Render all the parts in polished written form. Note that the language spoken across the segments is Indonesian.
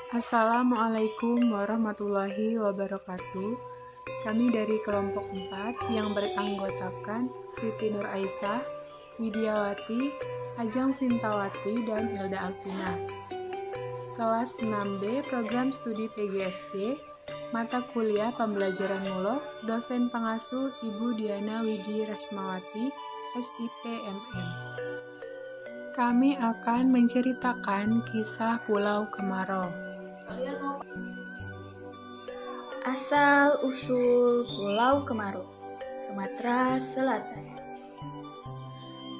Assalamualaikum warahmatullahi wabarakatuh. Kami dari kelompok 4 yang beranggotakan Siti Nur Aisyah, Widiawati, Ajeng Sintawati, dan Hilda Alvina. Kelas 6B Program Studi PGSD, Mata Kuliah Pembelajaran Mulok, Dosen Pengasuh Ibu Diana Widi Rasmawati, SIPMM. Kami akan menceritakan kisah Pulau Kemarau. Asal-usul Pulau Kemarau, Sumatera Selatan.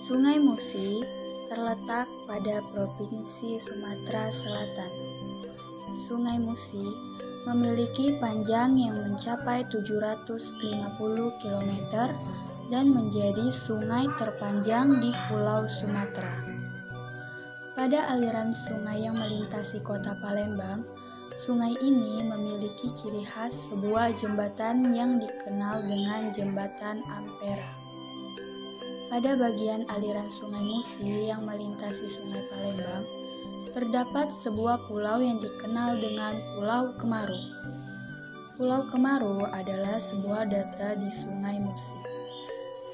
Sungai Musi terletak pada Provinsi Sumatera Selatan. Sungai Musi memiliki panjang yang mencapai 750 km dan menjadi sungai terpanjang di Pulau Sumatera. Pada aliran sungai yang melintasi kota Palembang, sungai ini memiliki ciri khas sebuah jembatan yang dikenal dengan Jembatan Ampera. Pada bagian aliran sungai Musi yang melintasi sungai Palembang, terdapat sebuah pulau yang dikenal dengan Pulau Kemarau. Pulau Kemarau adalah sebuah data di sungai Musi.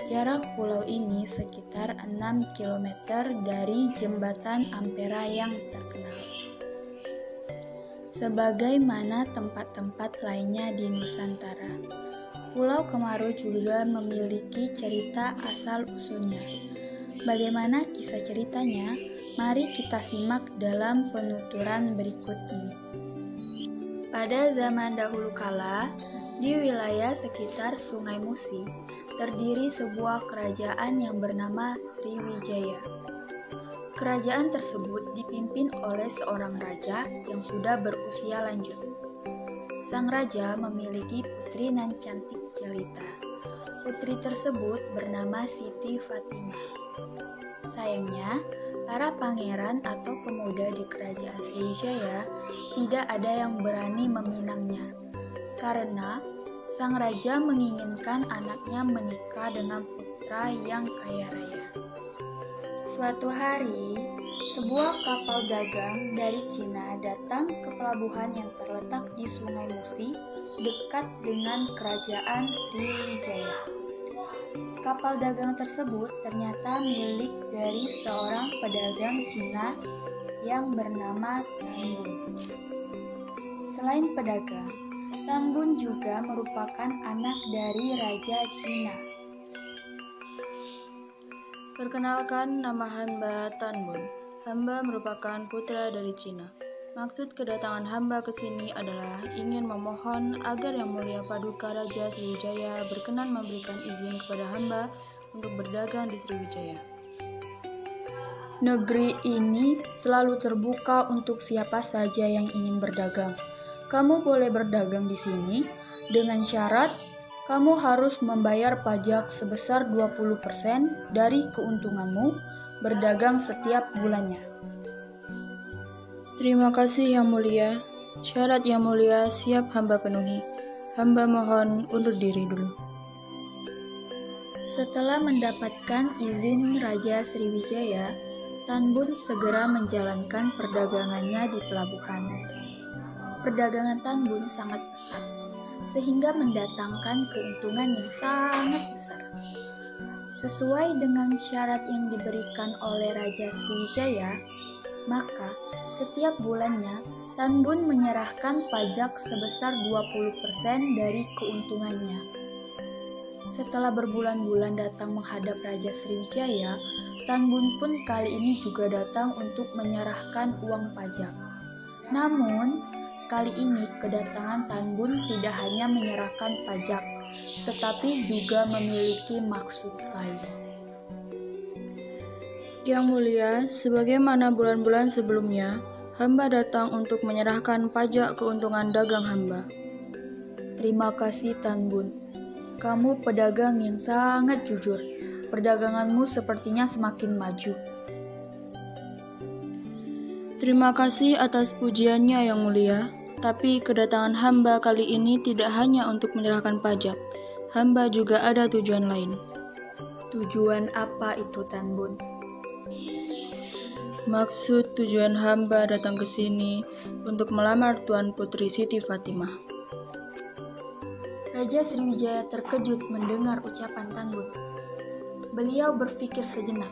Jarak pulau ini sekitar 6 km dari Jembatan Ampera yang terkenal. Sebagaimana tempat-tempat lainnya di Nusantara, Pulau Kemarau juga memiliki cerita asal-usulnya. Bagaimana kisah ceritanya? Mari kita simak dalam penuturan berikut ini. Pada zaman dahulu kala, di wilayah sekitar Sungai Musi, terdiri sebuah kerajaan yang bernama Sriwijaya. Kerajaan tersebut dipimpin oleh seorang raja yang sudah berusia lanjut. Sang raja memiliki putri nan cantik jelita. Putri tersebut bernama Siti Fatimah. Sayangnya, para pangeran atau pemuda di kerajaan Sriwijaya tidak ada yang berani meminangnya, karena sang raja menginginkan anaknya menikah dengan putra yang kaya raya. Suatu hari, sebuah kapal dagang dari Cina datang ke pelabuhan yang terletak di Sungai Musi dekat dengan kerajaan Sriwijaya. Kapal dagang tersebut ternyata milik dari seorang pedagang Cina yang bernama Tan Bun. Selain pedagang, Tan Bun juga merupakan anak dari Raja Cina. Perkenalkan, nama hamba Tan Bun. Hamba merupakan putra dari Cina. Maksud kedatangan hamba ke sini adalah ingin memohon agar Yang Mulia Paduka Raja Sriwijaya berkenan memberikan izin kepada hamba untuk berdagang di Sriwijaya. Negeri ini selalu terbuka untuk siapa saja yang ingin berdagang. Kamu boleh berdagang di sini dengan syarat kamu harus membayar pajak sebesar 20% dari keuntunganmu berdagang setiap bulannya. Terima kasih Yang Mulia. Syarat Yang Mulia siap hamba penuhi. Hamba mohon undur diri dulu. Setelah mendapatkan izin Raja Sriwijaya, Tan Bun segera menjalankan perdagangannya di pelabuhan. Perdagangan Tan Bun sangat pesat, sehingga mendatangkan keuntungan yang sangat besar. Sesuai dengan syarat yang diberikan oleh Raja Sriwijaya, maka setiap bulannya Tan Bun menyerahkan pajak sebesar 20% dari keuntungannya. Setelah berbulan-bulan datang menghadap Raja Sriwijaya, Tan Bun pun kali ini juga datang untuk menyerahkan uang pajak. Namun, kali ini kedatangan Tan Bun tidak hanya menyerahkan pajak, tetapi juga memiliki maksud lain. Yang Mulia, sebagaimana bulan-bulan sebelumnya, hamba datang untuk menyerahkan pajak keuntungan dagang hamba. Terima kasih Tan Bun. Kamu pedagang yang sangat jujur. Perdaganganmu sepertinya semakin maju. Terima kasih atas pujiannya Yang Mulia. Tapi kedatangan hamba kali ini tidak hanya untuk menyerahkan pajak. Hamba juga ada tujuan lain. Tujuan apa itu Tan Bun? Maksud tujuan hamba datang ke sini untuk melamar Tuan Putri Siti Fatimah. Raja Sriwijaya terkejut mendengar ucapan Tan Bun. Beliau berpikir sejenak.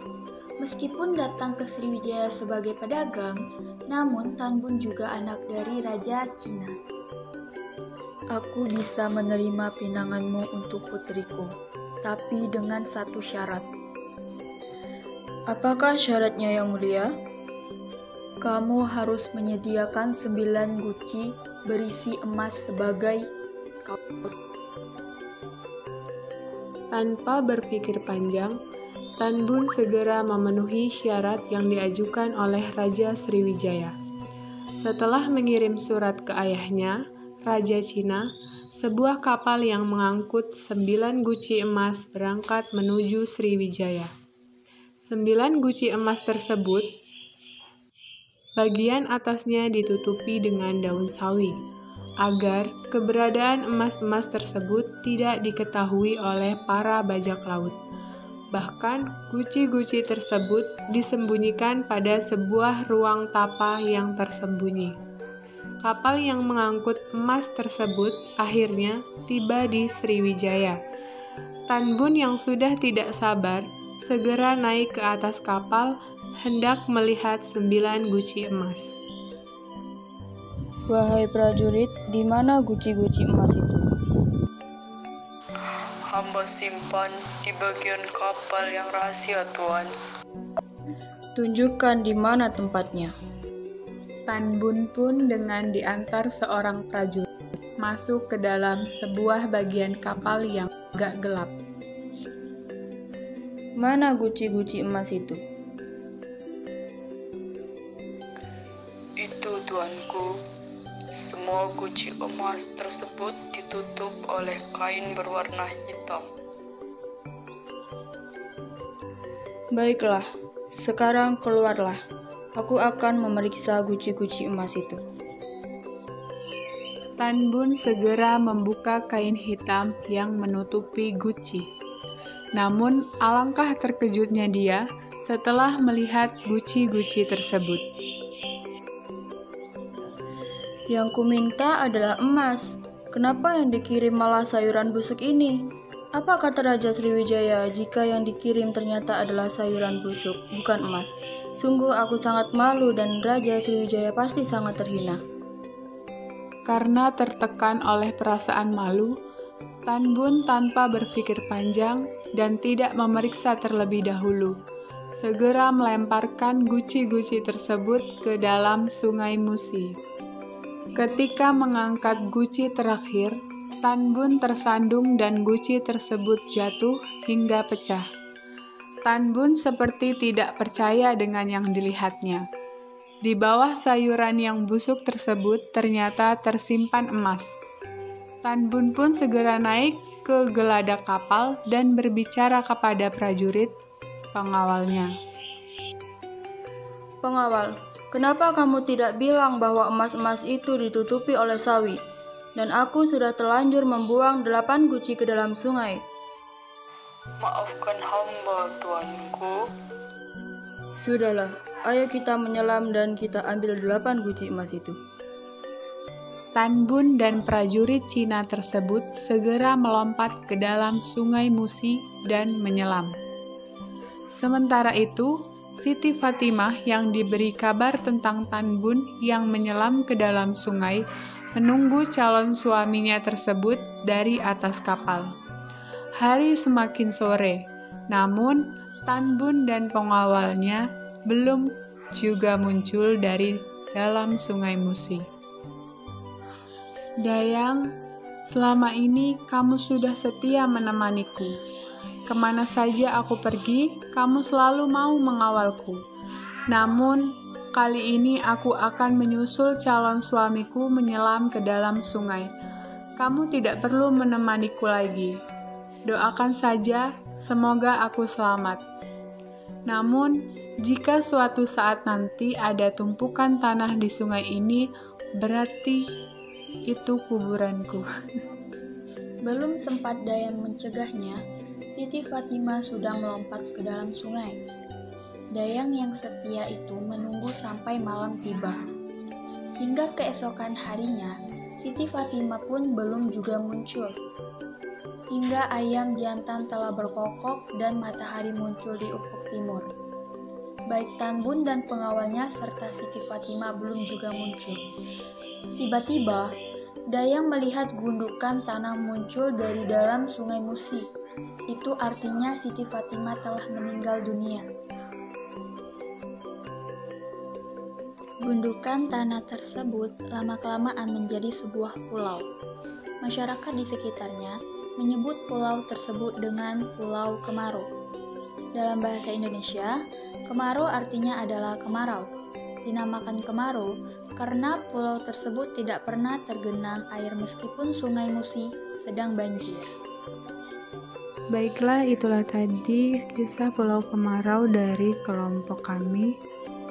Meskipun datang ke Sriwijaya sebagai pedagang, namun Tan Bun juga anak dari Raja Cina. Aku bisa menerima pinanganmu untuk putriku, tapi dengan satu syarat. Apakah syaratnya yang mulia? Kamu harus menyediakan 9 guci berisi emas sebagai Tanpa berpikir panjang, Tan Bun segera memenuhi syarat yang diajukan oleh Raja Sriwijaya. Setelah mengirim surat ke ayahnya, Raja Cina, sebuah kapal yang mengangkut 9 guci emas berangkat menuju Sriwijaya. 9 guci emas tersebut, bagian atasnya ditutupi dengan daun sawi, agar keberadaan emas-emas tersebut tidak diketahui oleh para bajak laut. Bahkan, guci-guci tersebut disembunyikan pada sebuah ruang tapa yang tersembunyi. Kapal yang mengangkut emas tersebut akhirnya tiba di Sriwijaya. Tan Bun yang sudah tidak sabar segera naik ke atas kapal hendak melihat 9 guci emas. Wahai prajurit, di mana guci-guci emas itu? hamba simpan di bagian kapal yang rahasia, Tuan. Tunjukkan di mana tempatnya. Tan Bun pun dengan diantar seorang prajurit masuk ke dalam sebuah bagian kapal yang agak gelap. Mana guci-guci emas itu? Itu, Tuanku. Semua guci emas tersebut ditutup oleh kain berwarna hitam. Baiklah, sekarang keluarlah. Aku akan memeriksa guci-guci emas itu. Tan Bun segera membuka kain hitam yang menutupi guci. Namun, alangkah terkejutnya dia setelah melihat guci-guci tersebut. Yang kuminta adalah emas. Kenapa yang dikirim malah sayuran busuk ini? Apa kata Raja Sriwijaya jika yang dikirim ternyata adalah sayuran busuk, bukan emas? Sungguh aku sangat malu dan Raja Sriwijaya pasti sangat terhina. Karena tertekan oleh perasaan malu, Tan Bun tanpa berpikir panjang dan tidak memeriksa terlebih dahulu, segera melemparkan guci-guci tersebut ke dalam Sungai Musi. Ketika mengangkat guci terakhir, Tan Bun tersandung dan guci tersebut jatuh hingga pecah. Tan Bun seperti tidak percaya dengan yang dilihatnya. Di bawah sayuran yang busuk tersebut ternyata tersimpan emas. Tan Bun pun segera naik ke geladak kapal dan berbicara kepada prajurit pengawalnya. Pengawal, kenapa kamu tidak bilang bahwa emas-emas itu ditutupi oleh sawi? Dan aku sudah terlanjur membuang 8 guci ke dalam sungai. Maafkan hamba, Tuanku. Sudahlah, ayo kita menyelam dan kita ambil 8 guci emas itu. Tan Bun dan prajurit Cina tersebut segera melompat ke dalam Sungai Musi dan menyelam. Sementara itu, Siti Fatimah yang diberi kabar tentang Tan Bun yang menyelam ke dalam sungai menunggu calon suaminya tersebut dari atas kapal. Hari semakin sore, namun Tan Bun dan pengawalnya belum juga muncul dari dalam Sungai Musi. Dayang, selama ini kamu sudah setia menemaniku. Kemana saja aku pergi, kamu selalu mau mengawalku. Namun, kali ini aku akan menyusul calon suamiku menyelam ke dalam sungai. Kamu tidak perlu menemaniku lagi. Doakan saja, semoga aku selamat. Namun, jika suatu saat nanti ada tumpukan tanah di sungai ini, berarti itu kuburanku. Belum sempat Dayang mencegahnya, Siti Fatimah sudah melompat ke dalam sungai. Dayang yang setia itu menunggu sampai malam tiba. Hingga keesokan harinya, Siti Fatimah pun belum juga muncul. Hingga ayam jantan telah berkokok dan matahari muncul di ufuk timur. Baik Tan Bun dan pengawalnya serta Siti Fatimah belum juga muncul. Tiba-tiba, Dayang melihat gundukan tanah muncul dari dalam sungai Musi. Itu artinya Siti Fatimah telah meninggal dunia. Gundukan tanah tersebut lama-kelamaan menjadi sebuah pulau. Masyarakat di sekitarnya menyebut pulau tersebut dengan Pulau Kemarau. Dalam bahasa Indonesia, Kemarau artinya adalah kemarau. Dinamakan Kemarau karena pulau tersebut tidak pernah tergenang air meskipun sungai Musi sedang banjir. Baiklah, itulah tadi kisah Pulau Kemarau dari kelompok kami.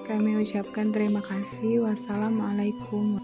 Kami ucapkan terima kasih. Wassalamualaikum.